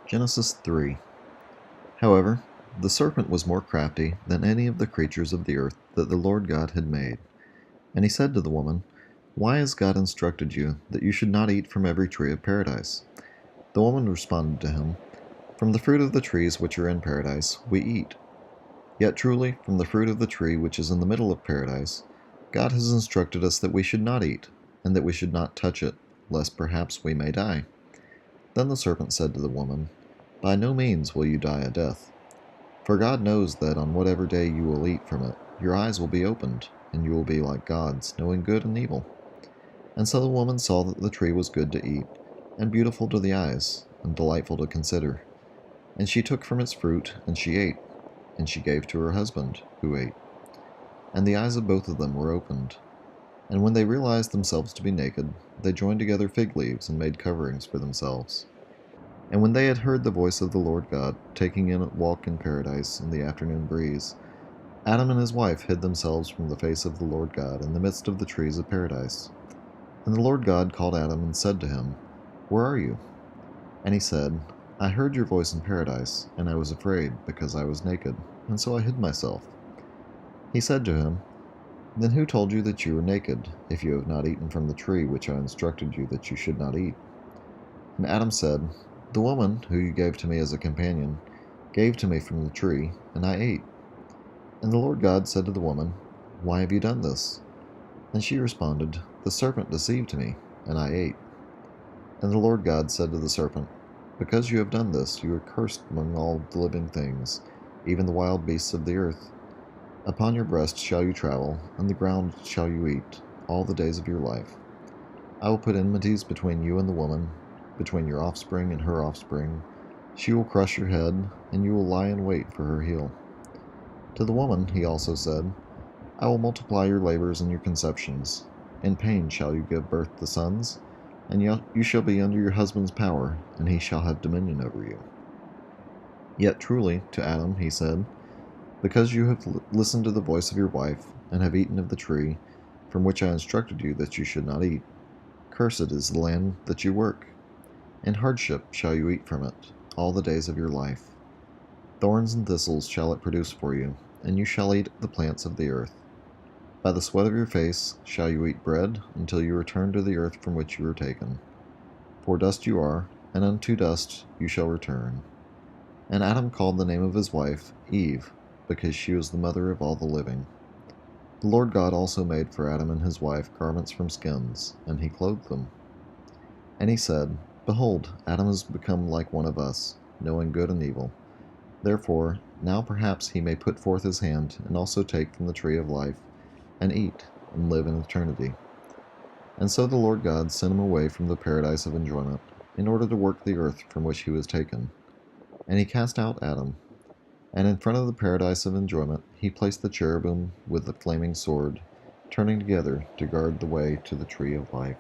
Genesis 3. However, the serpent was more crafty than any of the creatures of the earth that the Lord God had made. And he said to the woman, Why has God instructed you that you should not eat from every tree of paradise? The woman responded to him, From the fruit of the trees which are in paradise we eat. Yet truly, from the fruit of the tree which is in the middle of paradise, God has instructed us that we should not eat, and that we should not touch it, lest perhaps we may die. Then the serpent said to the woman, By no means will you die a death. For God knows that on whatever day you will eat from it, your eyes will be opened, and you will be like gods, knowing good and evil. And so the woman saw that the tree was good to eat, and beautiful to the eyes, and delightful to consider. And she took from its fruit, and she ate, and she gave to her husband, who ate. And the eyes of both of them were opened. And when they realized themselves to be naked, they joined together fig leaves and made coverings for themselves. And when they had heard the voice of the Lord God taking a walk in paradise in the afternoon breeze, Adam and his wife hid themselves from the face of the Lord God in the midst of the trees of paradise. And the Lord God called Adam and said to him, Where are you? And he said, I heard your voice in paradise, and I was afraid, because I was naked, and so I hid myself. He said to him, Then who told you that you were naked, if you have not eaten from the tree which I instructed you that you should not eat? And Adam said, The woman, who you gave to me as a companion, gave to me from the tree, and I ate. And the Lord God said to the woman, Why have you done this? And she responded, The serpent deceived me, and I ate. And the Lord God said to the serpent, Because you have done this, you are cursed among all the living things, even the wild beasts of the earth. Upon your breast shall you travel, and the ground shall you eat, all the days of your life. I will put enmities between you and the woman, between your offspring and her offspring. She will crush your head, and you will lie in wait for her heel. To the woman he also said, I will multiply your labors and your conceptions. In pain shall you give birth to sons, and you shall be under your husband's power, and he shall have dominion over you. Yet truly, to Adam he said, Because you have listened to the voice of your wife, and have eaten of the tree, from which I instructed you that you should not eat, cursed is the land that you work. In hardship shall you eat from it, all the days of your life. Thorns and thistles shall it produce for you, and you shall eat the plants of the earth. By the sweat of your face shall you eat bread, until you return to the earth from which you were taken. For dust you are, and unto dust you shall return. And Adam called the name of his wife Eve, because she was the mother of all the living. The Lord God also made for Adam and his wife garments from skins, and he clothed them. And he said, Behold, Adam has become like one of us, knowing good and evil. Therefore, now perhaps he may put forth his hand, and also take from the tree of life, and eat, and live in eternity. And so the Lord God sent him away from the paradise of enjoyment, in order to work the earth from which he was taken. And he cast out Adam. And in front of the paradise of enjoyment he placed the cherubim with the flaming sword, turning together to guard the way to the tree of life.